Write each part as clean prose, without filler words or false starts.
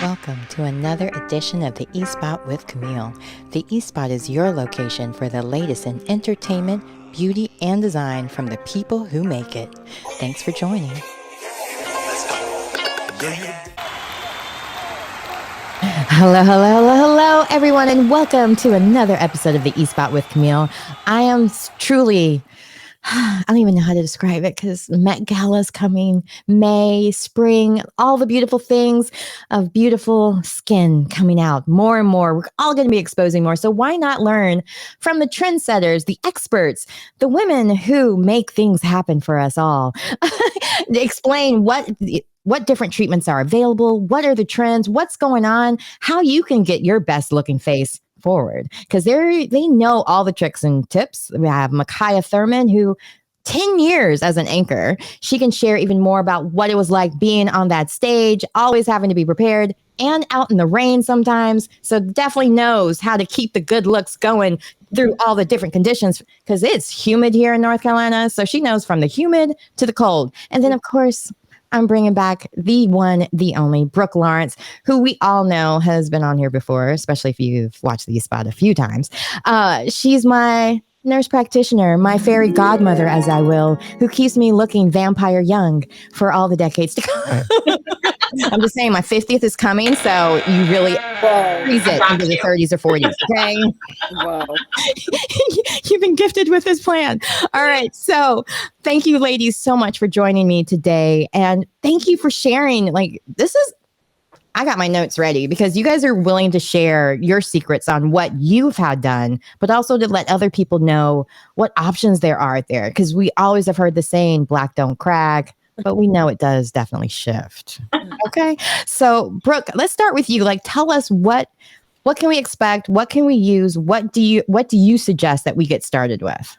Welcome to another edition of the eSpot with Camille. The eSpot is your location for the latest in entertainment, beauty, and design from the people who make it. Thanks for joining. Hello, everyone, and welcome to another episode of the eSpot with Camille. I am truly, I don't even know how to describe it because Met Gala's coming, May, spring, all the beautiful things of beautiful skin coming out more and more. We're all going to be exposing more. So why not learn from the trendsetters, the experts, the women who make things happen for us all? Explain what different treatments are available, what are the trends, what's going on, how you can get your best looking face forward, because they know all the tricks and tips. We have Mikaya Thurmond, who 10 years as an anchor, she can share even more about what it was like being on that stage, always having to be prepared and out in the rain sometimes. So definitely knows how to keep the good looks going through all the different conditions, because it's humid here in North Carolina. So she knows from the humid to the cold. And then, of course, I'm bringing back the one, the only Brooke Lawrence, who we all know has been on here before, especially if you've watched the spot a few times. She's my nurse practitioner, my fairy godmother, as I will, who keeps me looking vampire young for all the decades to come. I'm just saying, my 50th is coming, so you really freeze it into the 30s or 40s, okay? Whoa. You've been gifted with this plan. All right, so thank you, ladies, so much for joining me today, and thank you for sharing. I got my notes ready because you guys are willing to share your secrets on what you've had done, but also to let other people know what options there are out there, because we always have heard the saying, black don't crack, but we know it does definitely shift. Okay. So Brooke, let's start with you. Tell us what can we expect? What can we use? What do you suggest that we get started with?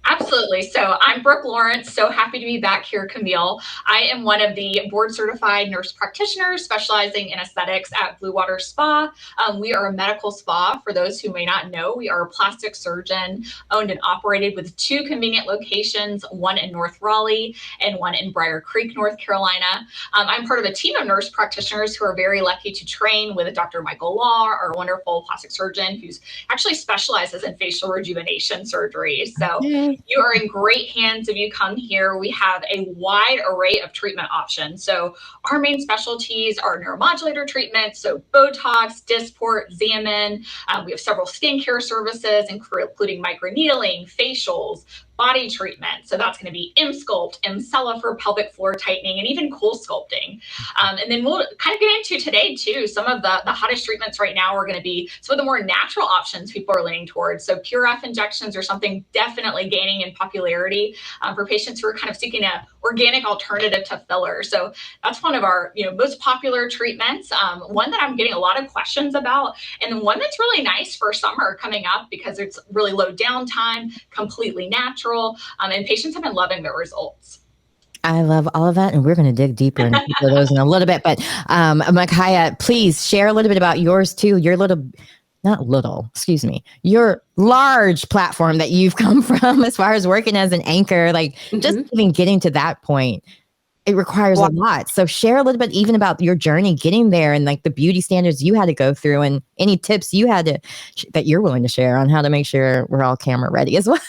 Absolutely. So I'm Brooke Lawrence. So happy to be back here, Camille. I am one of the board certified nurse practitioners specializing in aesthetics at Blue Water Spa. We are a medical spa. For those who may not know, we are a plastic surgeon owned and operated with 2 convenient locations, one in North Raleigh and one in Briar Creek, North Carolina. I'm part of a team of nurse practitioners who are very lucky to train with Dr. Michael Law, our wonderful plastic surgeon who's actually specializes in facial rejuvenation surgery. So you are in great hands if you come here. We have a wide array of treatment options. So our main specialties are neuromodulator treatments, so Botox, Dysport, Xammin. We have several skincare services, including microneedling, facials, body treatment. So that's going to be M-Sculpt, M-Cella for pelvic floor tightening, and even cool sculpting. And then we'll kind of get into today too, some of the hottest treatments right now are going to be some of the more natural options people are leaning towards. So Pure F injections are something definitely gaining in popularity for patients who are kind of seeking an organic alternative to filler. So that's one of our most popular treatments. One that I'm getting a lot of questions about, and one that's really nice for summer coming up because it's really low downtime, completely natural. And patients have been loving the results. I love all of that, and we're going to dig deeper into those in a little bit. But Mikaya, please share a little bit about yours too. Your your large platform that you've come from as far as working as an anchor, just even getting to that point. It requires a lot. So share a little bit even about your journey getting there and the beauty standards you had to go through and any tips you had that you're willing to share on how to make sure we're all camera ready as well.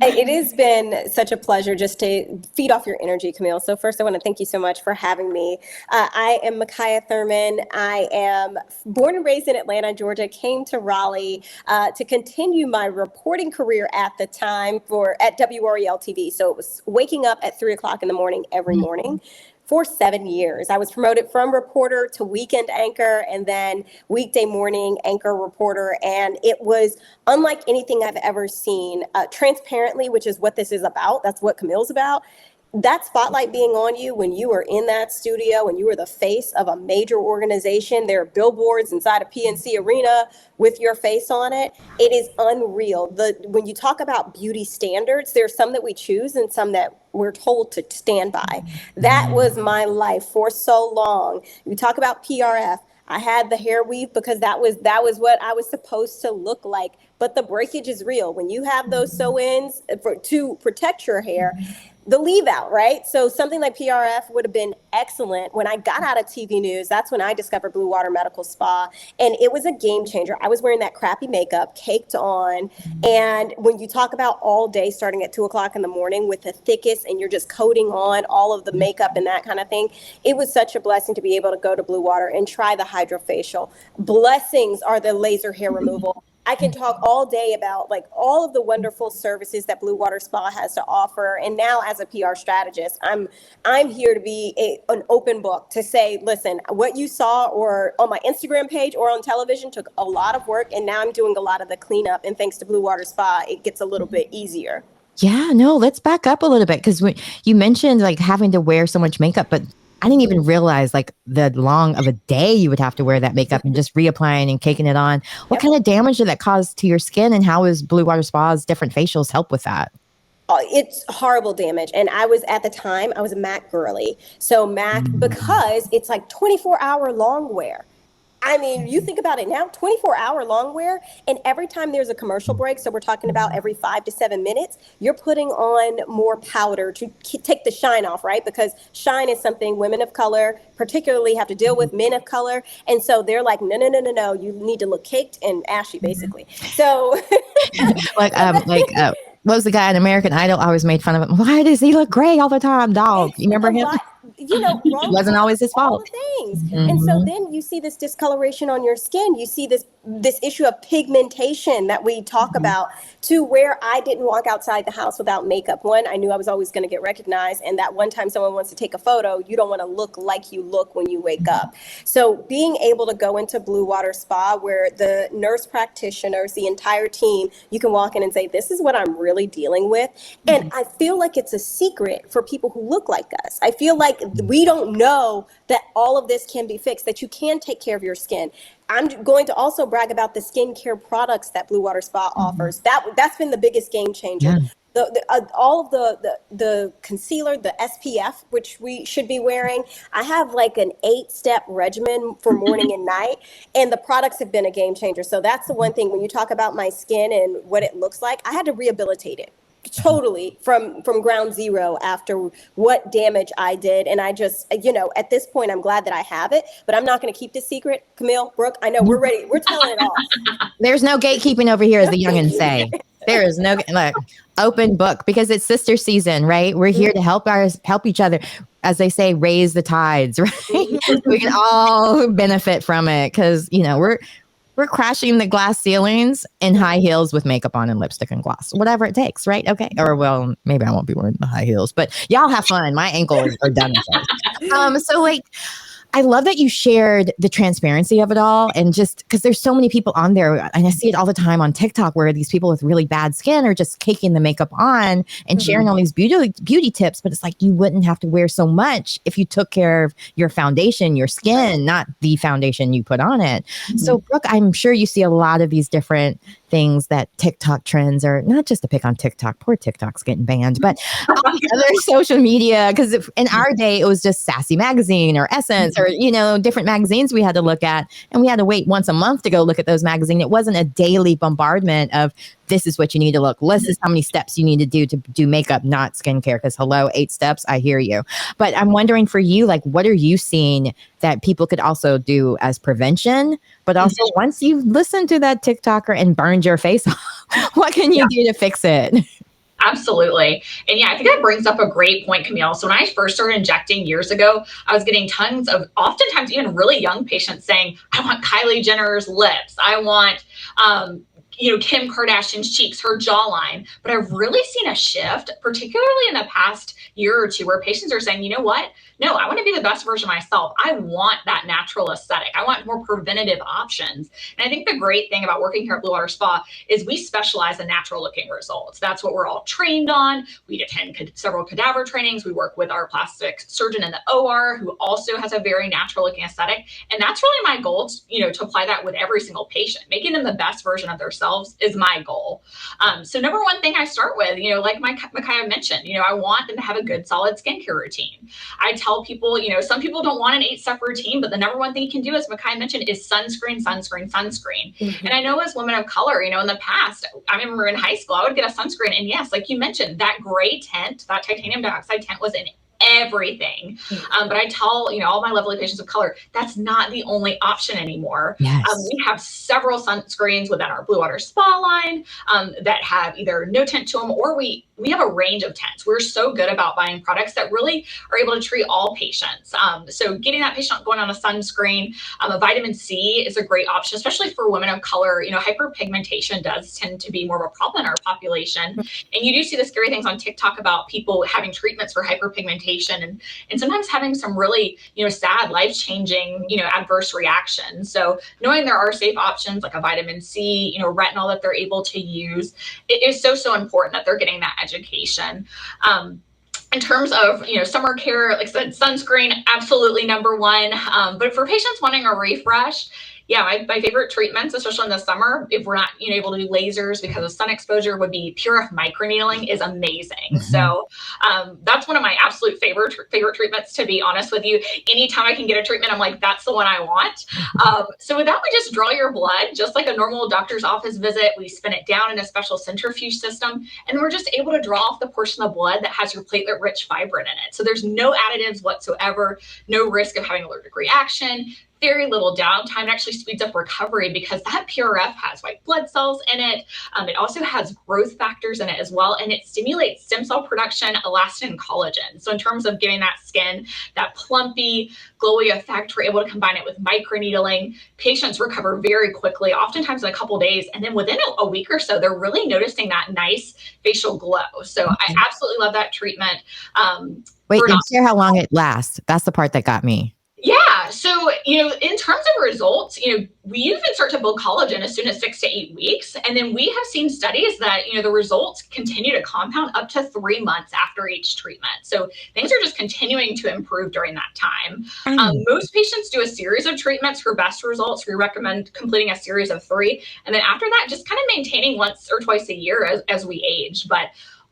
It has been such a pleasure just to feed off your energy, Camille. So first I want to thank you so much for having me. I am Mikaya Thurmond. I am born and raised in Atlanta, Georgia, came to Raleigh to continue my reporting career at the time at WREL TV. So it was waking up at 3:00 in the morning every morning. For 7 years. I was promoted from reporter to weekend anchor and then weekday morning anchor reporter. And it was unlike anything I've ever seen. Transparently, which is what this is about. That's what Camille's about. That spotlight being on you when you are in that studio, when you are the face of a major organization, there are billboards inside a PNC arena with your face on it. It is unreal. When you talk about beauty standards, there's some that we choose and some that we're told to stand by. That was my life for so long. You talk about PRF. I had the hair weave because that was what I was supposed to look like but the breakage is real. When you have those sew-ins to protect your hair, the leave out, right? So something like PRF would have been excellent. When I got out of TV news, that's when I discovered Blue Water Medical Spa, and it was a game changer. I was wearing that crappy makeup, caked on, and when you talk about all day starting at 2:00 in the morning with the thickest, and you're just coating on all of the makeup and that kind of thing, it was such a blessing to be able to go to Blue Water and try the hydrofacial. Blessings are the laser hair removal. I can talk all day about like all of the wonderful services that Blue Water Spa has to offer. And now as a PR strategist, I'm here to be an open book to say, listen, what you saw or on my Instagram page or on television took a lot of work. And now I'm doing a lot of the cleanup. And thanks to Blue Water Spa, it gets a little bit easier. Yeah, no, let's back up a little bit because you mentioned like having to wear so much makeup, but I didn't even realize like the long of a day you would have to wear that makeup and just reapplying and caking it on. What kind of damage did that cause to your skin, and how is Blue Water Spa's different facials help with that? It's horrible damage. And I was at the time, I was a MAC girly. So MAC, because it's like 24-hour long wear. I mean, you think about it now, 24-hour long wear, and every time there's a commercial break, so we're talking about every 5 to 7 minutes, you're putting on more powder to take the shine off, right? Because shine is something women of color particularly have to deal with, men of color. And so they're like, no, you need to look caked and ashy, basically. So what was the guy in American Idol? I always made fun of him. Why does he look gray all the time, dog? You remember him? Wrong. It wasn't always his fault. Things. And so then you see this discoloration on your skin. You see this issue of pigmentation that we talk about, to where I didn't walk outside the house without makeup. One, I knew I was always going to get recognized. And that one time someone wants to take a photo, you don't want to look like you look when you wake up. So being able to go into Blue Water Spa, where the nurse practitioners, the entire team, you can walk in and say, this is what I'm really dealing with. And I feel like it's a secret for people who look like us. I feel like we don't know that all of this can be fixed, that you can take care of your skin. I'm going to also brag about the skincare products that Blue Water Spa offers. That's been the biggest game changer. All of the concealer, the SPF, which we should be wearing. I have like an 8-step regimen for morning and night, and the products have been a game changer. So that's the one thing when you talk about my skin and what it looks like, I had to rehabilitate it totally from ground zero after what damage I did. And I just, at this point, I'm glad that I have it, but I'm not going to keep this secret. Camille, Brooke, I know we're ready. We're telling it all. There's no gatekeeping over here, as the youngins say. There is no open book, because it's sister season, right? We're here to help each other. As they say, raise the tides, right? We can all benefit from it, because, we're crashing the glass ceilings in high heels with makeup on and lipstick and gloss, whatever it takes, right? Okay. Or, well, maybe I won't be wearing the high heels, but y'all have fun. My ankles are done with it. So I love that you shared the transparency of it all, and just because there's so many people on there, and I see it all the time on TikTok, where these people with really bad skin are just caking the makeup on and sharing all these beauty tips. But it's like, you wouldn't have to wear so much if you took care of your foundation, your skin, not the foundation you put on it. So Brooke, I'm sure you see a lot of these different things that TikTok trends are, not just to pick on TikTok, poor TikTok's getting banned, but all the other social media, because in our day, it was just Sassy Magazine or Essence or, different magazines we had to look at, and we had to wait once a month to go look at those magazines. It wasn't a daily bombardment of, this is what you need to look. This is how many steps you need to do makeup, not skincare. Because 8 steps, I hear you. But I'm wondering for you, like, what are you seeing that people could also do as prevention? But also, once you've listened to that TikToker and burned your face off, what can you do to fix it? Absolutely. And I think that brings up a great point, Camille. So when I first started injecting years ago, I was getting tons of, oftentimes even really young patients saying, I want Kylie Jenner's lips. I want, Kim Kardashian's cheeks, her jawline. But I've really seen a shift, particularly in the past year or two, where patients are saying, you know what? No, I want to be the best version of myself. I want that natural aesthetic. I want more preventative options. And I think the great thing about working here at Blue Water Spa is we specialize in natural looking results. That's what we're all trained on. We attend several cadaver trainings. We work with our plastic surgeon in the OR, who also has a very natural looking aesthetic. And that's really my goal, to apply that with every single patient. Making them the best version of themselves is my goal. So number one thing I start with, like Mikaya mentioned, I want them to have a good, solid skincare routine. I tell people, some people don't want an 8-step routine, but the number one thing you can do, as Mikaya mentioned, is sunscreen, sunscreen, sunscreen. And I know as women of color, in the past, I remember in high school, I would get a sunscreen. And yes, like you mentioned, that gray tint, that titanium dioxide tint was in everything. But I tell, all my lovely patients of color, that's not the only option anymore. Yes. We have several sunscreens within our Blue Water Spa line that have either no tint to them, or we have a range of tints. We're so good about buying products that really are able to treat all patients. So getting that patient going on a sunscreen, a vitamin C is a great option, especially for women of color. Hyperpigmentation does tend to be more of a problem in our population. And you do see the scary things on TikTok about people having treatments for hyperpigmentation and sometimes having some really, sad, life-changing, adverse reactions. So knowing there are safe options like a vitamin C, retinol that they're able to use, it is so important that they're getting that education. In terms of, summer care, like I said, sunscreen, absolutely number one. But for patients wanting a refresh, my favorite treatments, especially in the summer, if we're not able to do lasers because of sun exposure, would be PRF microneedling is amazing. So that's one of my absolute favorite treatments, to be honest with you. Anytime I can get a treatment, I'm like, that's the one I want. So with that, we just draw your blood, just like a normal doctor's office visit. We spin it down in a special centrifuge system, and we're just able to draw off the portion of blood that has your platelet-rich fibrin in it. So there's no additives whatsoever, no risk of having allergic reaction, very little downtime. It actually speeds up recovery because that PRF has white blood cells in it. It also has growth factors in it as well, and it stimulates stem cell production, elastin, and collagen. So in terms of giving that skin that plumpy, glowy effect, we're able to combine it with microneedling. Patients recover very quickly, oftentimes in a couple of days, and then within a week or so, they're really noticing that nice facial glow. So I absolutely love that treatment. Wait, and share how long it lasts. That's the part that got me. Yeah. So, in terms of results, we even start to build collagen as soon as 6 to 8 weeks. And then we have seen studies that, the results continue to compound up to 3 months after each treatment. So things are just continuing to improve during that time. Most patients do a series of treatments for best results. We recommend completing a series of 3. And then after that, just kind of maintaining once or twice a year as we age. But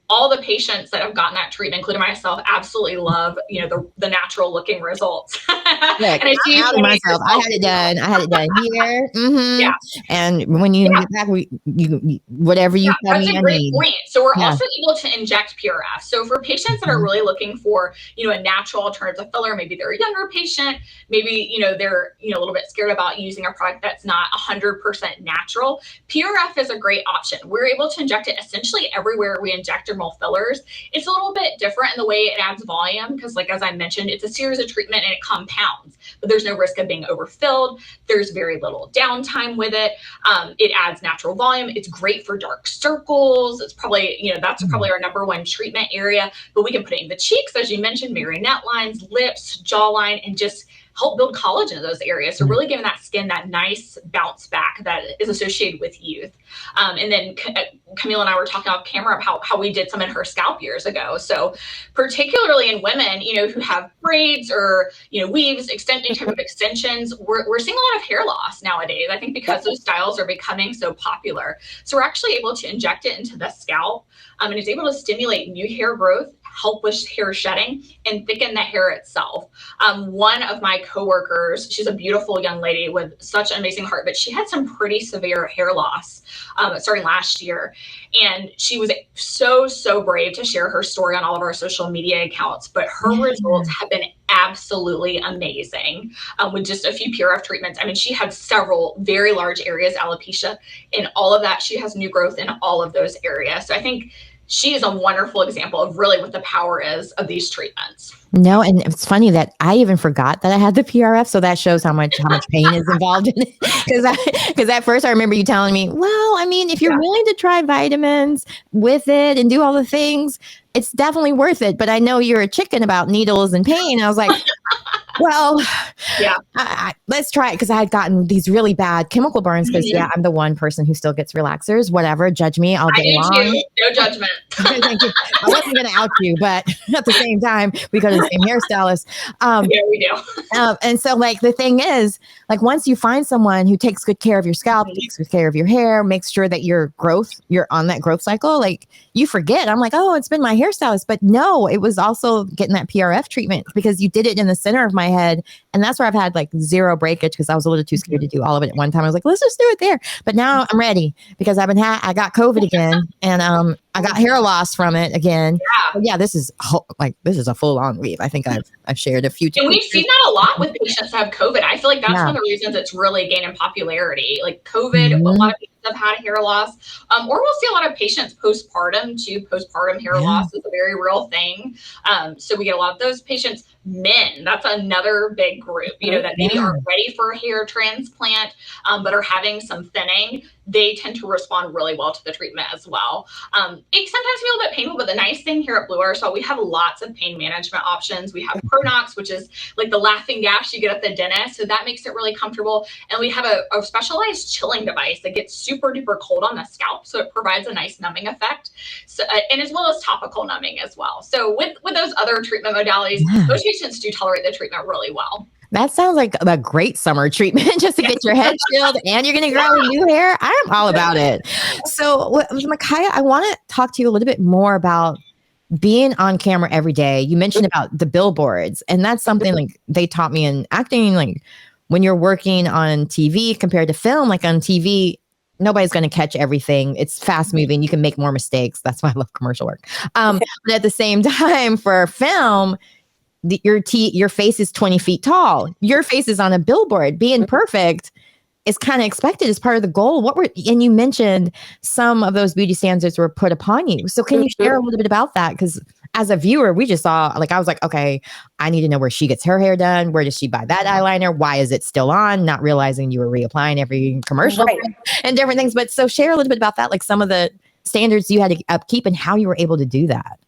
all the patients that have gotten that treatment, including myself, absolutely love, the natural looking results. Look, and I'm myself. I had it done here. Yeah. And when you get back, you whatever you tell me, that's a great point. So we're also able to inject PRF. So for patients that are really looking for, a natural alternative filler, maybe they're a younger patient, maybe, they're, a little bit scared about using a product that's not 100% natural. PRF is a great option. We're able to inject it essentially everywhere we inject dermal fillers. It's a little bit different in the way it adds volume because, like, as I mentioned, it's a series of treatment and it compounds, but there's no risk of being overfilled. There's very little downtime with it. It adds natural volume. It's great for dark circles. It's probably, that's probably our number one treatment area, but we can put it in the cheeks, as you mentioned, marionette lines, lips, jawline, and just help build collagen in those areas. So really giving that skin that nice bounce back that is associated with youth. And then Camille and I were talking off camera about how we did some in her scalp years ago. So particularly in women, who have braids or, weaves, any type of extensions, we're seeing a lot of hair loss nowadays. I think because those styles are becoming so popular. So we're actually able to inject it into the scalp, and it's able to stimulate new hair growth, help with hair shedding, and thicken the hair itself. One of my coworkers, she's a beautiful young lady with such an amazing heart, but she had some pretty severe hair loss starting last year. And she was so brave to share her story on all of our social media accounts, but her results have been absolutely amazing with just a few PRF treatments. I mean, she had several very large areas, alopecia, and all of that. She has new growth in all of those areas. So I think she is a wonderful example of really what the power is of these treatments. No, and it's funny that I even forgot that I had the PRF, so that shows how much pain is involved in it. Because at first I remember you telling me, well, I mean, if you're willing to try vitamins with it and do all the things, it's definitely worth it. But I know you're a chicken about needles and pain. I was like, Well, Yeah. let's try it because I had gotten these really bad chemical burns because, yeah, I'm the one person who still gets relaxers. Whatever, judge me all I day do long. too. No judgment. Thank you. I wasn't going to out you, but at the same time, we go to the same hairstylist. Yeah, we do. And so, like, the thing is, like, once you find someone who takes good care of your scalp, takes good care of your hair, makes sure that you're on that growth cycle, like, you forget. I'm like, oh, it's been my hairstylist. But no, it was also getting that PRF treatment because you did it in the center of my head. And that's where I've had like zero breakage because I was a little too scared to do all of it at one time. I was like, let's just do it there. But now I'm ready because I got COVID again and I got hair loss from it again. Yeah, this is a full on weave. I think I've shared a few. And we've seen that a lot with patients that have COVID. I feel like that's one of the reasons it's really gaining popularity. Like COVID, a lot of patients have had hair loss, or we'll see a lot of patients postpartum too. Postpartum hair loss is a very real thing. So we get a lot of those patients. Men, that's another big group, that maybe aren't ready for a hair transplant, but are having some thinning. They tend to respond really well to the treatment as well. It sometimes be a little bit painful, but the nice thing here at Blue Water Spa, we have lots of pain management options. We have Pronox, which is like the laughing gas you get at the dentist. So that makes it really comfortable. And we have a specialized chilling device that gets super duper cold on the scalp. So it provides a nice numbing effect. So, and as well as topical numbing as well. So with those other treatment modalities, those patients do tolerate the treatment really well. That sounds like a great summer treatment just to get your head chilled and you're going to grow new hair. I'm all about it. So, Mikaya, I want to talk to you a little bit more about being on camera every day. You mentioned about the billboards, and that's something like they taught me in acting. Like when you're working on TV compared to film, like on TV, nobody's going to catch everything. It's fast moving. You can make more mistakes. That's why I love commercial work. But at the same time, for film, your face is 20 feet tall. Your face is on a billboard. Being perfect is kind of expected as part of the goal. And you mentioned some of those beauty standards were put upon you. So can you share a little bit about that? Because as a viewer, we just saw, I was like, okay, I need to know where she gets her hair done. Where does she buy that eyeliner? Why is it still on? Not realizing you were reapplying every commercial and different things. But so share a little bit about that, like some of the standards you had to upkeep and how you were able to do that.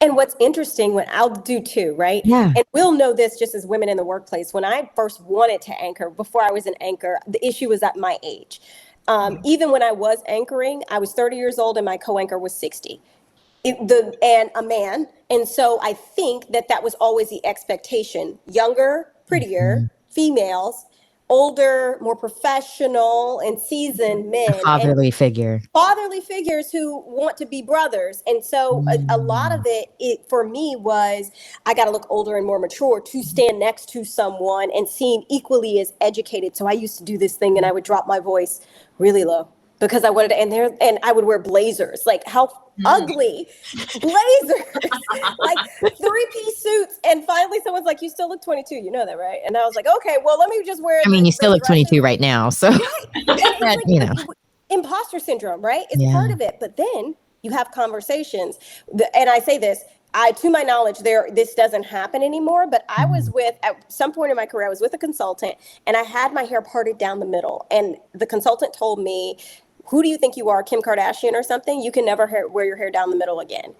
And what's interesting, when I'll do too, right? Yeah. And we'll know this just as women in the workplace. When I first wanted to anchor, before I was an anchor, the issue was at my age. Even when I was anchoring, I was 30 years old and my co-anchor was 60. And a man. And so I think that was always the expectation. Younger, prettier, females, older, more professional and seasoned men. Fatherly figures who want to be brothers. And so a lot of it for me was, I got to look older and more mature to stand next to someone and seem equally as educated. So I used to do this thing and I would drop my voice really low because I wanted to, and I would wear blazers, like how ugly blazers, like 3-piece suits. And finally someone's like, you still look 22, you know that, right? And I was like, okay, well, let me just wear it. I mean, you still look 22 right now. So, imposter syndrome, right? It's part of it. But then you have conversations. And I say this, to my knowledge, this doesn't happen anymore. But I was at some point in my career, I was with a consultant and I had my hair parted down the middle. And the consultant told me, who do you think you are, Kim Kardashian or something? You can never wear your hair down the middle again.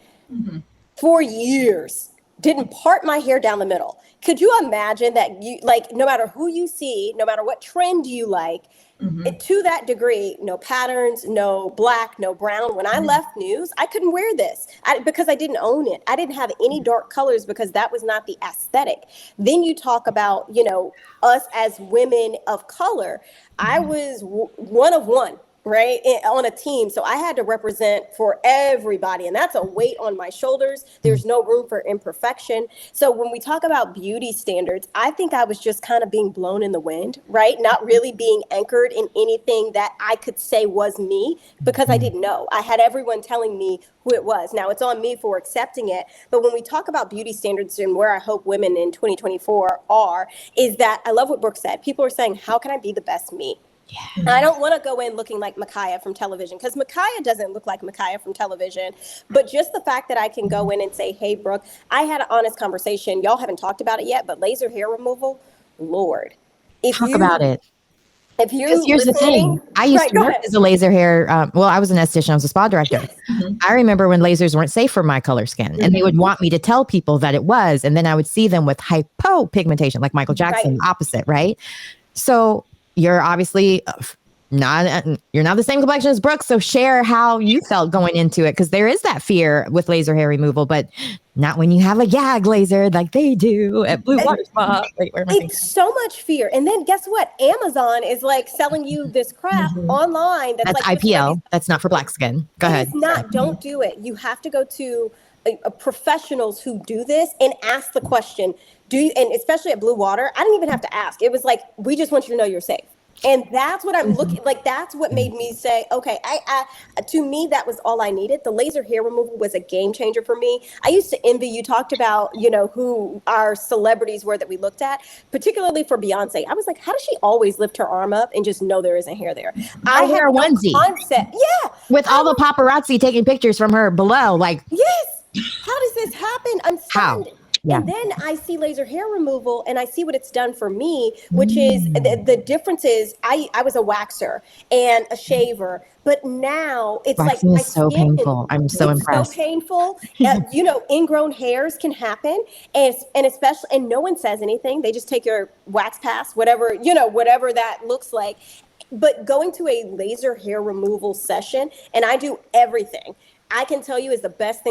4 years, didn't part my hair down the middle. Could you imagine that no matter who you see, no matter what trend you like, to that degree, no patterns, no black, no brown. When I left news, I couldn't wear this because I didn't own it. I didn't have any dark colors because that was not the aesthetic. Then you talk about, us as women of color. I was one of one. Right, on a team. So I had to represent for everybody. And that's a weight on my shoulders. There's no room for imperfection. So when we talk about beauty standards, I think I was just kind of being blown in the wind, right? Not really being anchored in anything that I could say was me because I didn't know. I had everyone telling me who it was. Now it's on me for accepting it. But when we talk about beauty standards and where I hope women in 2024 are, is that I love what Brooke said. People are saying, how can I be the best me? Yeah. I don't want to go in looking like Mikaya from television because Mikaya doesn't look like Mikaya from television. But just the fact that I can go in and say, hey, Brooke, I had an honest conversation. Y'all haven't talked about it yet, but laser hair removal, Lord. Talk about it. If you're Because here's the thing. listening, I used right, to go work ahead. as a laser hair. Well, I was an esthetician. I was a spa director. Yes. I remember when lasers weren't safe for my color skin, and they would want me to tell people that it was, and then I would see them with hypopigmentation, like Michael Jackson, Right. the opposite, right? So you're obviously you're not the same complexion as Brooke. So share how you felt going into it, because there is that fear with laser hair removal, but not when you have a YAG laser like they do at Blue Water Spa. Wait, where am I thinking? It's so much fear. And then guess what? Amazon is like selling you this crap online that's That's like this IPL. That's not for black skin. Go It ahead. is not. Don't do it. You have to go to professionals who do this and ask the question. Do you, and especially at Blue Water, I didn't even have to ask. It was like, we just want you to know you're safe. And that's what I'm looking like. That's what made me say, okay, to me, that was all I needed. The laser hair removal was a game changer for me. I used to envy, you talked about, who our celebrities were that we looked at, particularly for Beyonce. I was like, how does she always lift her arm up and just know there isn't hair there? I had wear a no onesie. concept. Yeah. With all the paparazzi taking pictures from her below, like, Yes. How does this happen? I'm how? stunned. Yeah. And then I see laser hair removal and I see what it's done for me, which is the difference is I was a waxer and a shaver, but now it's Waxing like my is so skin, painful. I'm so it's impressed. so painful. Ingrown hairs can happen, and especially, and no one says anything. They just take your wax pass, whatever that looks like. But going to a laser hair removal session, and I do everything, I can tell you is the best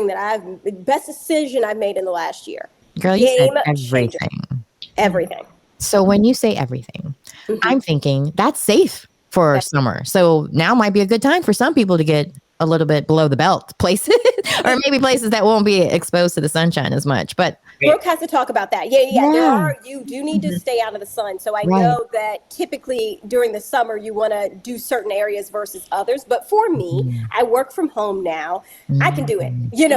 decision I've made in the last year. Girl, you said Game changer. everything. Everything. So when you say everything, I'm thinking that's safe for summer. So now might be a good time for some people to get a little bit below the belt places, or maybe places that won't be exposed to the sunshine as much. But Brooke has to talk about that. Yeah. You do need to stay out of the sun. So I know that typically during the summer you want to do certain areas versus others. But for me, I work from home now. I can do it.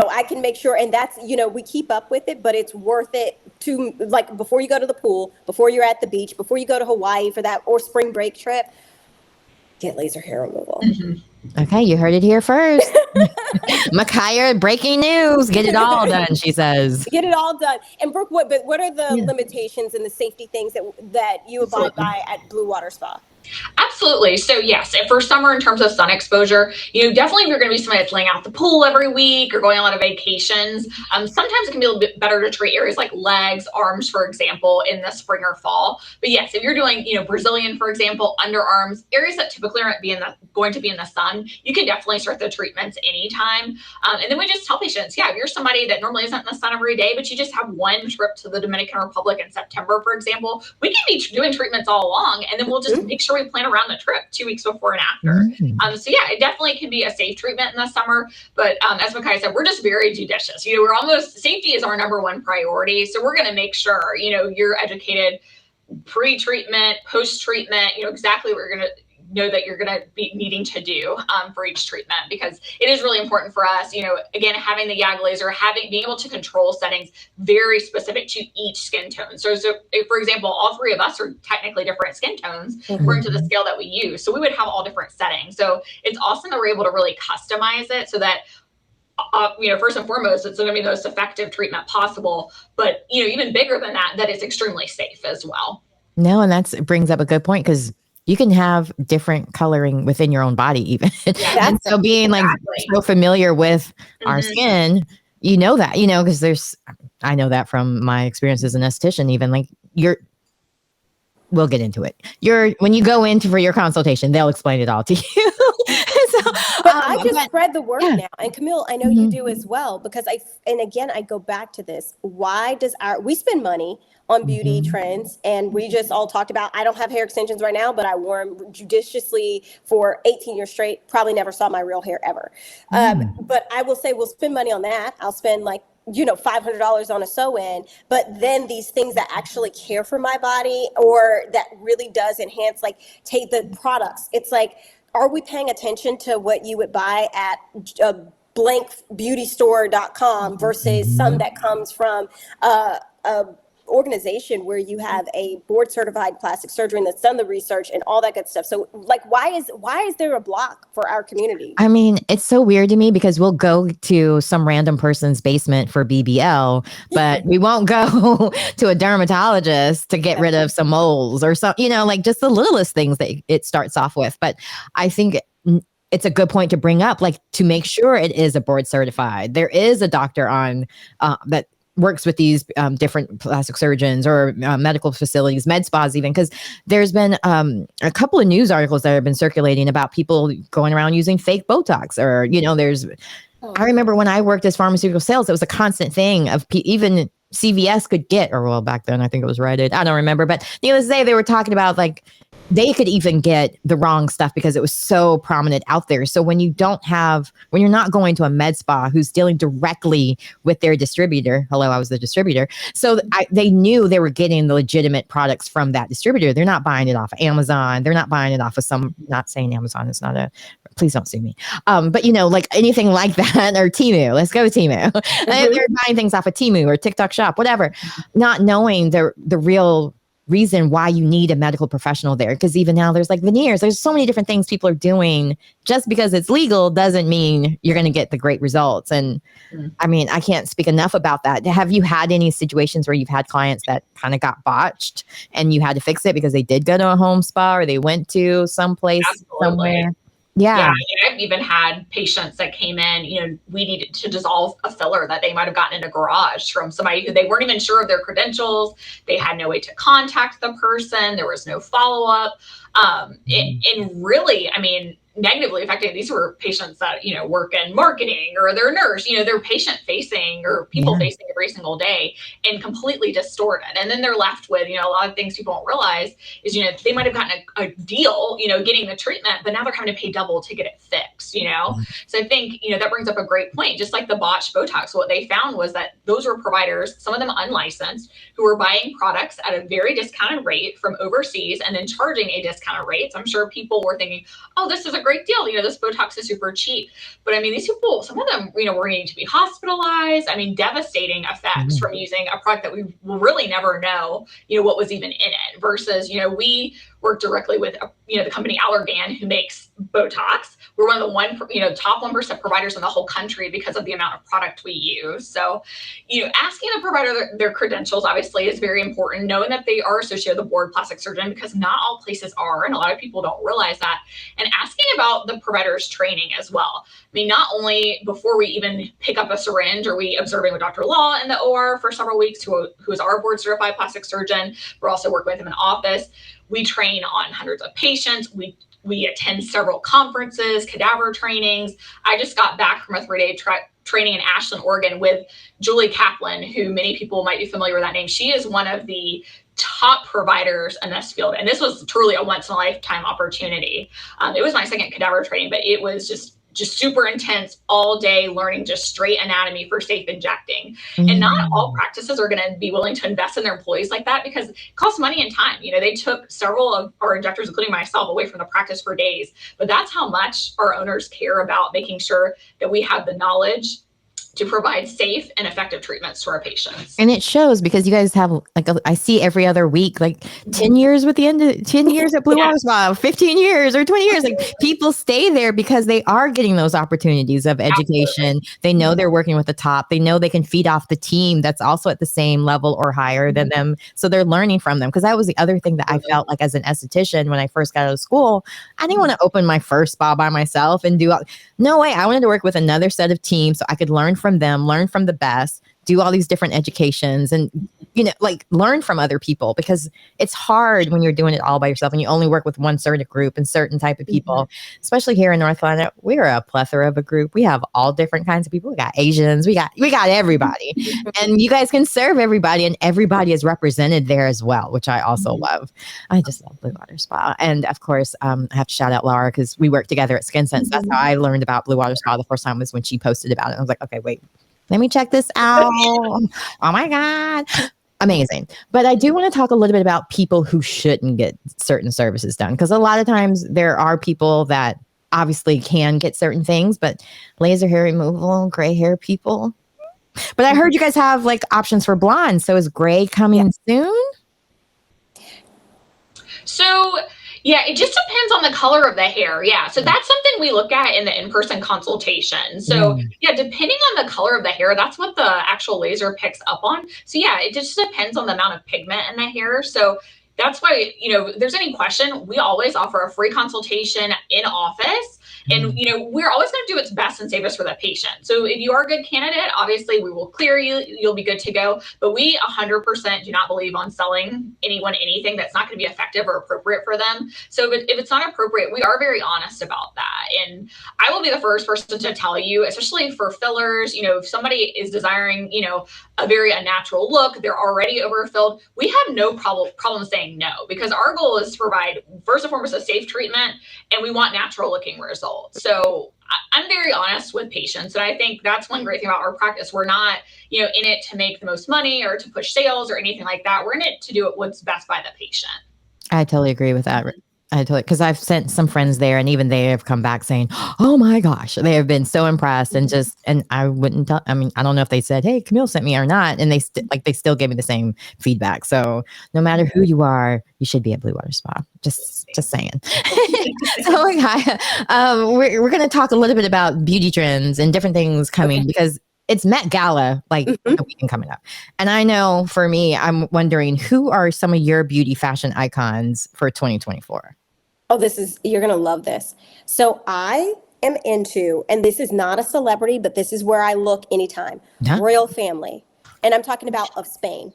I can make sure, and that's, we keep up with it, but it's worth it to, like, before you go to the pool, before you're at the beach, before you go to Hawaii for that or spring break trip, get laser hair removal. Okay, you heard it here first. Mikaya, breaking news. Get it all done, she says. Get it all done. And Brooke, what are the limitations and the safety things that you abide by at Blue Water Spa? Absolutely. So yes, for summer in terms of sun exposure, definitely if you're going to be somebody that's laying out the pool every week or going on a lot of vacations, sometimes it can be a little bit better to treat areas like legs, arms, for example, in the spring or fall. But yes, if you're doing, Brazilian, for example, underarms, areas that typically aren't going to be in the sun, you can definitely start the treatments anytime. And then we just tell patients, if you're somebody that normally isn't in the sun every day, but you just have one trip to the Dominican Republic in September, for example, we can be doing treatments all along, and then we'll just make sure we plan around the trip 2 weeks before and after. It definitely can be a safe treatment in the summer. But as Mikaya said, we're just very judicious. Safety is our number one priority. So we're going to make sure, you're educated pre-treatment, post-treatment, exactly what you're going to know that you're going to be needing to do for each treatment, because it is really important for us, again, having the YAG laser, being able to control settings very specific to each skin tone. So if, for example, all three of us are technically different skin tones according to the scale that we use. So we would have all different settings. So it's awesome that we're able to really customize it so that first and foremost, it's going to be the most effective treatment possible. But, even bigger than that, it's extremely safe as well. No, and that brings up a good point, because you can have different coloring within your own body even. And so being so familiar with our skin, that, because I know that from my experience as an esthetician, even we'll get into it. When you go in for your consultation, they'll explain it all to you. But I just spread the word now. And Camille, I know you do as well, because I go back to this. Why does we spend money on beauty trends, and we just all talked about, I don't have hair extensions right now, but I wore them judiciously for 18 years straight, probably never saw my real hair ever. But I will say we'll spend money on that. I'll spend $500 on a sew-in, but then these things that actually care for my body, or that really does enhance, take the products. It's like, are we paying attention to what you would buy at blankbeautystore.com versus some that comes from organization where you have a board certified plastic surgeon that's done the research and all that good stuff. So like, why is there a block for our community? I mean, it's so weird to me because we'll go to some random person's basement for BBL, but we won't go to a dermatologist to get rid of some moles or some, like just the littlest things that it starts off with. But I think it's a good point to bring up, like to make sure it is a board certified. There is a doctor on that works with these different plastic surgeons or medical facilities, med spas even, because there's been a couple of news articles that have been circulating about people going around using fake Botox or, I remember when I worked as pharmaceutical sales, it was a constant thing of even CVS could get, or well, back then I think it was Rite Aid. I don't remember, but needless to say, they were talking about like they could even get the wrong stuff because it was so prominent out there. So when you're not going to a med spa who's dealing directly with their distributor, hello, I was the distributor. So they knew they were getting the legitimate products from that distributor. They're not buying it off of Amazon. They're not buying it off of not saying Amazon is not please don't sue me. But like anything like that, or Temu, let's go Temu. They're buying things off of Temu or TikTok Shop, whatever, not knowing the real reason why you need a medical professional there. Because even now there's like veneers, there's so many different things people are doing. Just because it's legal doesn't mean you're going to get the great results. And I mean, I can't speak enough about that. Have you had any situations where you've had clients that kind of got botched and you had to fix it because they did go to a home spa or they went to someplace somewhere? Yeah. I've even had patients that came in, we needed to dissolve a filler that they might have gotten in a garage from somebody who they weren't even sure of their credentials. They had no way to contact the person. There was no follow-up. And really, I mean, negatively affecting, these were patients that, work in marketing or they're a nurse, they're patient facing or people facing every single day and completely distorted. And then they're left with, a lot of things people don't realize is, they might've gotten a deal, getting the treatment, but now they're having to pay double to get it fixed, So I think, that brings up a great point. Just like the botched Botox, what they found was that those were providers, some of them unlicensed, who were buying products at a very discounted rate from overseas and then charging a discounted rate. So I'm sure people were thinking, oh, this is a great deal. This Botox is super cheap. But I mean, these people, some of them, were needing to be hospitalized. I mean, devastating effects from using a product that we will really never know, what was even in it versus, we work directly with, the company Allergan who makes Botox. We're one of the top 1% providers in the whole country because of the amount of product we use. So, asking the provider their credentials obviously is very important, knowing that they are associated with a board plastic surgeon because not all places are, and a lot of people don't realize that, and asking about the provider's training as well. I mean, not only before we even pick up a syringe are we observing with Dr. Law in the OR for several weeks, who is our board certified plastic surgeon. We're also working with him in office. We train on hundreds of patients. We attend several conferences, cadaver trainings. I just got back from a 3-day training in Ashland, Oregon with Julie Kaplan, who many people might be familiar with that name. She is one of the top providers in this field. And this was truly a once in a lifetime opportunity. It was my second cadaver training, but it was just super intense all day learning just straight anatomy for safe injecting. And not all practices are going to be willing to invest in their employees like that because it costs money and time. They took several of our injectors, including myself, away from the practice for days. But that's how much our owners care about making sure that we have the knowledge to provide safe and effective treatments to our patients. And it shows because you guys have I see every other week, 10 years with 10 years at Blue Water Spa, 15 years or 20 years. People stay there because they are getting those opportunities of education. Absolutely. They know they're working with the top. They know they can feed off the team that's also at the same level or higher than them. So they're learning from them. Because that was the other thing that I felt like as an esthetician when I first got out of school. I didn't want to open my first spa by myself and no way. I wanted to work with another set of teams so I could learn from them, learn from the best, do all these different educations and, learn from other people because it's hard when you're doing it all by yourself and you only work with one certain group and certain type of people, especially here in North Carolina. We're a plethora of a group. We have all different kinds of people. We got Asians, we got everybody and you guys can serve everybody and everybody is represented there as well, which I also love. I just love Blue Water Spa. And of course, I have to shout out Laura because we work together at Skin Sense. That's how I learned about Blue Water Spa the first time was when she posted about it. I was like, okay, wait, let me check this out. Oh my God. Amazing. But I do want to talk a little bit about people who shouldn't get certain services done. Because a lot of times there are people that obviously can get certain things, but laser hair removal, gray hair people, But I heard you guys have like options for blonde. So is gray coming soon? So yeah, it just depends on the color of the hair. Yeah. So that's something we look at in the in-person consultation. So yeah, depending on the color of the hair, that's what the actual laser picks up on. So yeah, it just depends on the amount of pigment in the hair. So that's why, if there's any question, we always offer a free consultation in office. And, we're always going to do what's best and safest for the patient. So if you are a good candidate, obviously we will clear you. You'll be good to go. But we 100% do not believe on selling anyone anything that's not going to be effective or appropriate for them. So if it's not appropriate, we are very honest about that. And I will be the first person to tell you, especially for fillers, if somebody is desiring, a very unnatural look, they're already overfilled, we have no problem saying no, because our goal is to provide, first and foremost, a safe treatment, and we want natural looking results. So I'm very honest with patients. And I think that's one great thing about our practice. We're not, in it to make the most money or to push sales or anything like that. We're in it to do what's best by the patient. I totally agree with that. Because I've sent some friends there, and even they have come back saying, "Oh my gosh," they have been so impressed, and I wouldn't tell. I mean, I don't know if they said, "Hey, Camille sent me" or not, and they still gave me the same feedback. So no matter who you are, you should be at Blue Water Spa. Just saying. So we're going to talk a little bit about beauty trends and different things coming because it's Met Gala, like the weekend coming up. And I know for me, I'm wondering, who are some of your beauty fashion icons for 2024? Oh, you're going to love this. So I am into, and this is not a celebrity, but this is where I look anytime, royal family. And I'm talking about of Spain.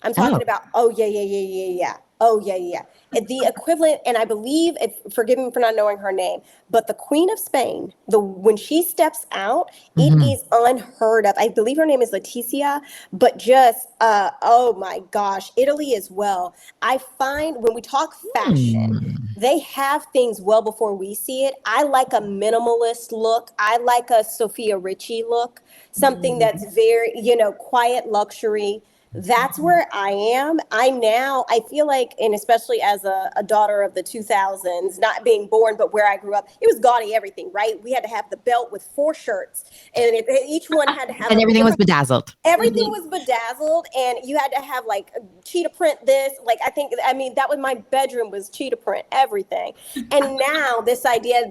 I'm talking about, oh, yeah. Oh, yeah. The equivalent, and I believe, forgive me for not knowing her name, but the Queen of Spain, when she steps out, it is unheard of. I believe her name is Leticia, but just, oh my gosh, Italy as well. I find when we talk fashion, they have things well before we see it. I like a minimalist look. I like a Sophia Richie look, something that's very, quiet luxury. That's where I am. I feel like, and especially as a daughter of the 2000s, not being born, but where I grew up, it was gaudy everything, right? We had to have the belt with 4 shirts, and each one had to have. And everything was bedazzled. Everything was bedazzled, and you had to have like cheetah print this. That was my bedroom was cheetah print, everything. And now this idea,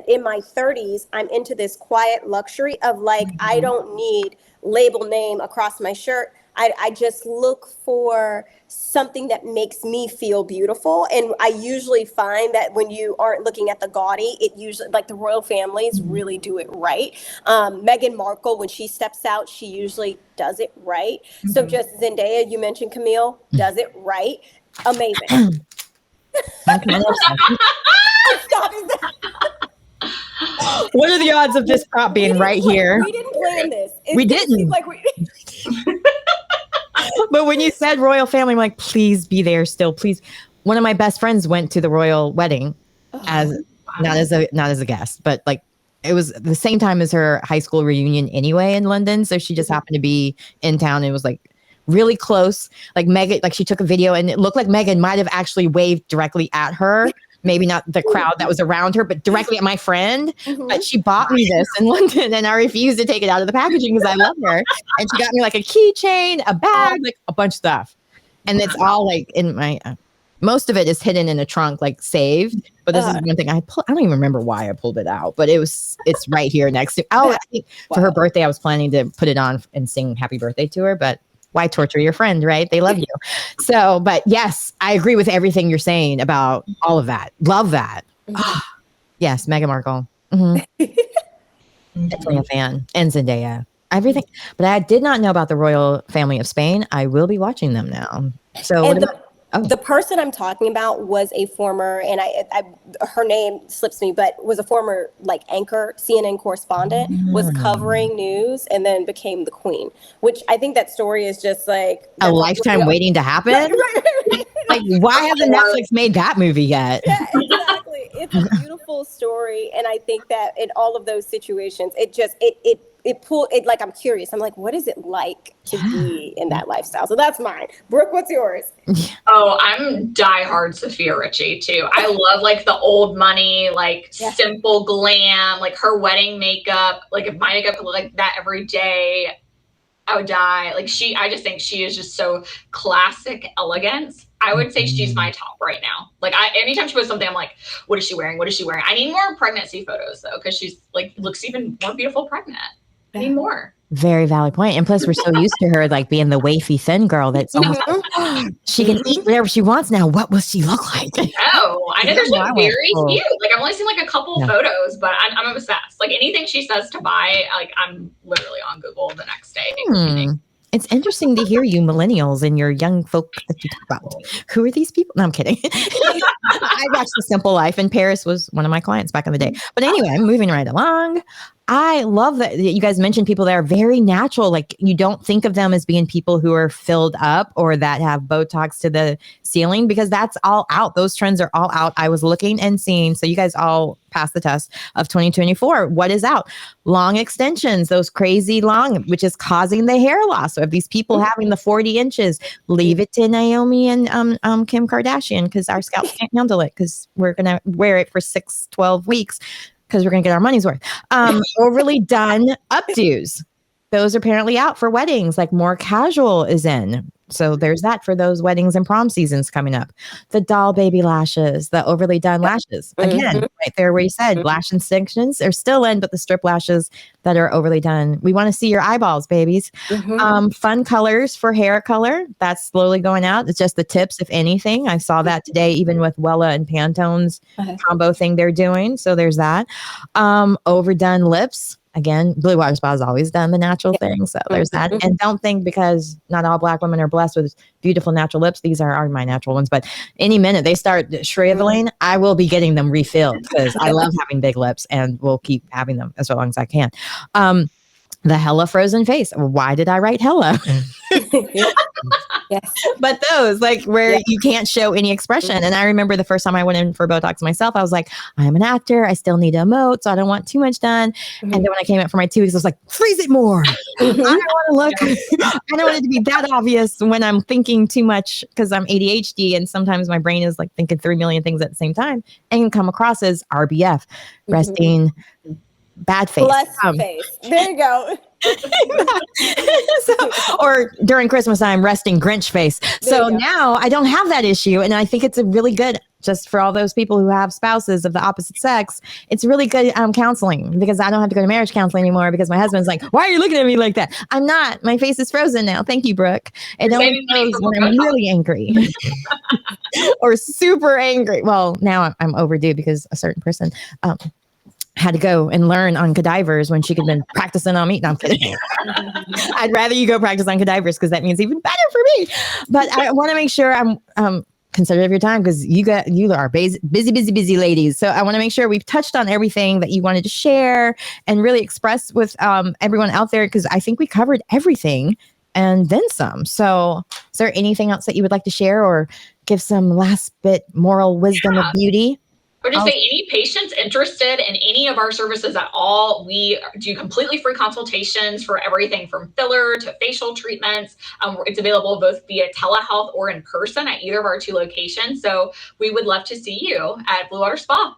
in my 30s, I'm into this quiet luxury of I don't need label name across my shirt. I just look for something that makes me feel beautiful. And I usually find that when you aren't looking at the gaudy, it usually, the royal families really do it right. Meghan Markle, when she steps out, she usually does it right. So just Zendaya, you mentioned Camille, does it right. Amazing. Stop that. What are the odds of this prop being right here? We didn't plan this. We didn't. But when you said royal family, I'm like, please be there still, please. One of my best friends went to the royal wedding not as a guest, but it was the same time as her high school reunion anyway in London. So she just happened to be in town. And it was really close. Meghan, she took a video and it looked like Meghan might have actually waved directly at her. Maybe not the crowd that was around her, but directly at my friend. But she bought me this in London, and I refused to take it out of the packaging because I love her. And she got me a keychain, a bag, a bunch of stuff. And it's all in my, most of it is hidden in a trunk, saved. But this is one thing I don't even remember why I pulled it out, but it's right here next to, I think for her birthday, I was planning to put it on and sing happy birthday to her, but why torture your friend, right? They love you. So, but yes, I agree with everything you're saying about all of that. Love that. Yes, Meghan Markle. Definitely a fan. And Zendaya. Everything. But I did not know about the royal family of Spain. I will be watching them now. So the person I'm talking about was a former, and her name slips me, but was a former anchor, CNN correspondent, was covering news, and then became the queen. Which I think that story is just a lifetime waiting to happen. Right. Why hasn't Netflix made that movie yet? Yeah, exactly. It's a beautiful story, and I think that in all of those situations, I'm curious. I'm what is it like to be in that lifestyle? So that's mine. Brooke, what's yours? Oh, I'm diehard Sophia Richie too. I love the old money, simple glam, her wedding makeup. If my makeup could look like that every day, I would die. Like I just think she is just so classic elegance. I would say she's my top right now. Like anytime she posts something, I'm like, what is she wearing? What is she wearing? I need more pregnancy photos though, because she's like looks even more beautiful pregnant. I need more. Very valid point. And plus, we're so used to her like being the wafy thin girl that's almost like, she can eat whatever she wants now. What will she look like? Oh, I know there's one very cute. Like I've only seen like a couple photos, but I'm obsessed. Like anything she says to buy, like I'm literally on Google the next day. It's interesting to hear you millennials and your young folk that you talk about. Who are these people? No, I'm kidding. I watched The Simple Life, and Paris was one of my clients back in the day. But anyway, moving right along. I love that you guys mentioned people that are very natural. Like you don't think of them as being people who are filled up or that have Botox to the ceiling, because that's all out. Those trends are all out. I was looking and seeing. So you guys all passed the test of 2024. What is out? Long extensions, those crazy long, which is causing the hair loss. So if these people having the 40 inches, leave it to Naomi and Kim Kardashian, because our scalp can't handle it, because we're going to wear it for 6-12 weeks. Because we're going to get our money's worth. Overly done updos. Those are apparently out for weddings. Like more casual is in. So there's that for those weddings and prom seasons coming up. The doll baby lashes, the overly done lashes. Again, right there where you said lash extensions are still in, but the strip lashes that are overly done. We want to see your eyeballs, babies. Fun colors for hair color. That's slowly going out. It's just the tips, if anything. I saw that today, even with Wella and Pantone's combo thing they're doing. So there's that. Overdone lips. Again, Blue Water Spa has always done the natural thing. So there's that. And don't think because not all Black women are blessed with beautiful natural lips. These are my natural ones. But any minute they start shriveling, I will be getting them refilled, because I love having big lips and will keep having them as long as I can. The hella frozen face. Why did I write hella? Yes. But those like where you can't show any expression. And I remember the first time I went in for Botox myself, I was like, I'm an actor. I still need to emote, so I don't want too much done. And then when I came out for my 2 weeks, I was like, freeze it more. I don't want to look. I don't want it to be that obvious when I'm thinking too much, because I'm ADHD and sometimes my brain is like thinking 3 million things at the same time and can come across as RBF, resting bad face. Face. There you go. Or during Christmas time, resting Grinch face. So now I don't have that issue. And I think it's a really good, just for all those people who have spouses of the opposite sex, it's really good counseling, because I don't have to go to marriage counseling anymore, because my husband's like, why are you looking at me like that? I'm not. My face is frozen now. Thank you, Brooke. It only shows when I'm really angry or super angry. Well, now I'm overdue, because a certain person had to go and learn on cadavers when she could have been practicing on me. No, I'm kidding. I'd rather you go practice on cadavers, because that means even better for me. But I want to make sure I'm considerate of your time, because you are busy ladies. So I want to make sure we've touched on everything that you wanted to share and really express with everyone out there, because I think we covered everything and then some. So is there anything else that you would like to share, or give some last bit moral wisdom of beauty? Or just say any patients interested in any of our services at all, we do completely free consultations for everything from filler to facial treatments. It's available both via telehealth or in person at either of our 2 locations. So we would love to see you at Blue Water Spa.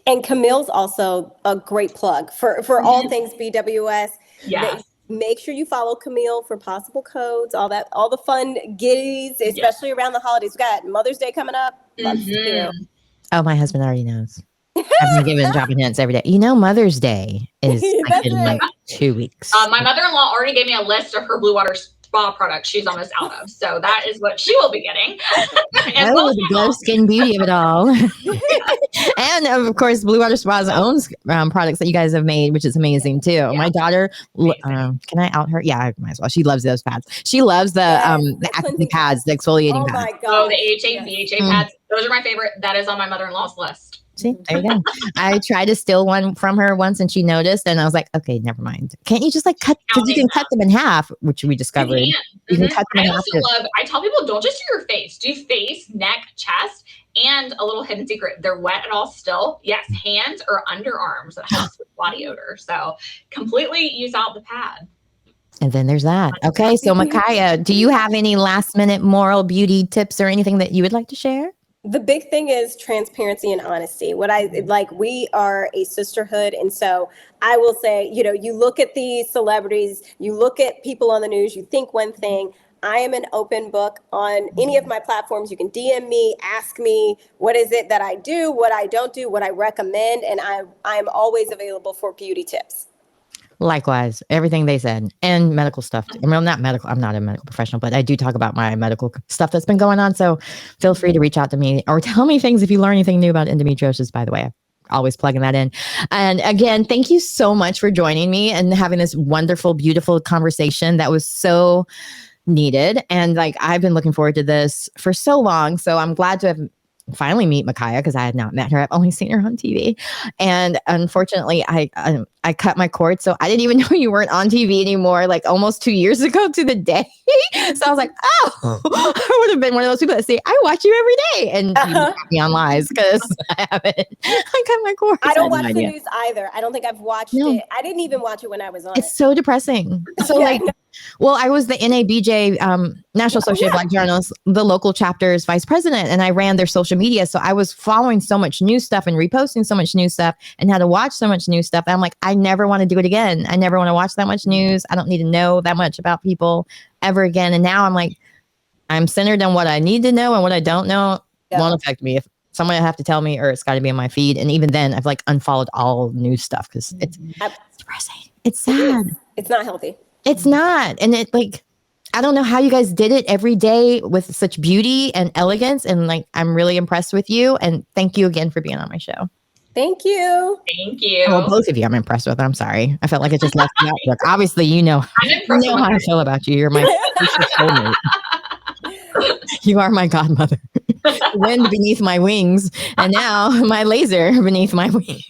And Camille's also a great plug for all things BWS. Yes. Make sure you follow Camille for possible codes, all the fun giddies, especially around the holidays. We got Mother's Day coming up. Lots to do. Oh, my husband already knows. I've been giving dropping hints every day. You know, Mother's Day is like in like 2 weeks. My mother-in-law already gave me a list of her Blue Water Spa products she's almost out of. So that is what she will be getting. And the glow skin beauty of it all. And of course, Blue Water Spa's own products that you guys have made, which is amazing too. Yeah. My daughter, can I out her? Yeah, I might as well. She loves those pads. She loves the acne pads, the exfoliating pads. My God. Oh, the AHA pads. Those are my favorite. That is on my mother-in-law's list. See, there you go. I tried to steal one from her once and she noticed, and I was like, okay, never mind. Can't you just like cut, because you can cut them in half, which we discovered. You can cut them in half. I tell people, don't just do your face. Do face, neck, chest, and a little hidden secret. They're wet at all still. Yes, hands or underarms. That helps with body odor. So completely use out the pad. And then there's that. Okay, so Mikaya, do you have any last minute moral beauty tips or anything that you would like to share? The big thing is transparency and honesty. What I like, we are a sisterhood. And so I will say, you look at these celebrities, you look at people on the news, you think one thing. I am an open book on any of my platforms. You can DM me, ask me what is it that I do, what I don't do, what I recommend. And I'm always available for beauty tips. Likewise, everything they said, and medical stuff. I mean, I'm not medical. I'm not a medical professional, but I do talk about my medical stuff that's been going on. So feel free to reach out to me or tell me things if you learn anything new about endometriosis, by the way. I'm always plugging that in. And again, thank you so much for joining me and having this wonderful, beautiful conversation that was so needed. And like, I've been looking forward to this for so long. So I'm glad to have finally meet Mikaya, because I had not met her. I've only seen her on TV. And unfortunately, I cut my cord. So I didn't even know you weren't on TV anymore, like almost 2 years ago to the day. So I was like, oh, I would have been one of those people that say, I watch you every day. And you got me on lies because I haven't. I cut my cord. I don't watch the news either. I don't think I've watched it. I didn't even watch it when I was on It's so depressing. So well, I was the NABJ, National Association of Black Journalists, the local chapter's vice president, and I ran their social media. So I was following so much new stuff and reposting so much new stuff and had to watch so much new stuff. And I'm like, I never want to do it again. I never want to watch that much news. I don't need to know that much about people ever again. And now I'm like, I'm centered on what I need to know, and what I don't know won't affect me. If someone have to tell me, or it's got to be in my feed. And even then, I've like unfollowed all news stuff because it's depressing. It's sad. It's not healthy. It's not. And it like, I don't know how you guys did it every day with such beauty and elegance. And like, I'm really impressed with you. And thank you again for being on my show. Thank you. Thank you. Well, both of you, I'm impressed with. I'm sorry. I felt like it just left me out. Look, obviously, you know how I feel about you. You're my soulmate. You are my godmother. Wind beneath my wings, and now my laser beneath my wing.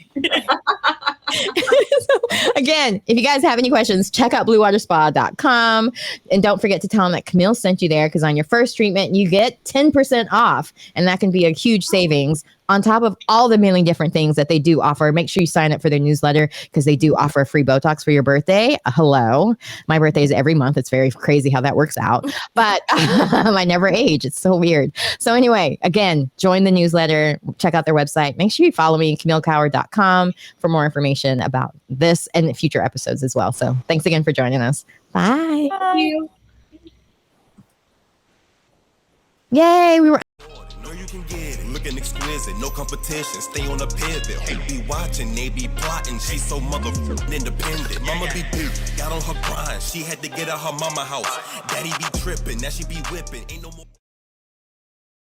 So, again, if you guys have any questions, check out bluewaterspa.com. And don't forget to tell them that Camille sent you there, because on your first treatment, you get 10% off. And that can be a huge savings on top of all the many different things that they do offer. Make sure you sign up for their newsletter, because they do offer free Botox for your birthday. Hello. My birthday is every month. It's very crazy how that works out. But I never age. It's so weird. So anyway, again, join the newsletter. Check out their website. Make sure you follow me, CamilleCower.com, for more information about this and future episodes as well. So thanks again for joining us. Bye. Bye. Yay. We were. Know you can get it, looking exquisite, no competition, stay on a pivot. Who be watching, they be plotting, she's so motherfucking independent. Mama be big, got on her grind, she had to get out her mama house. Daddy be tripping, now she be whipping, ain't no more.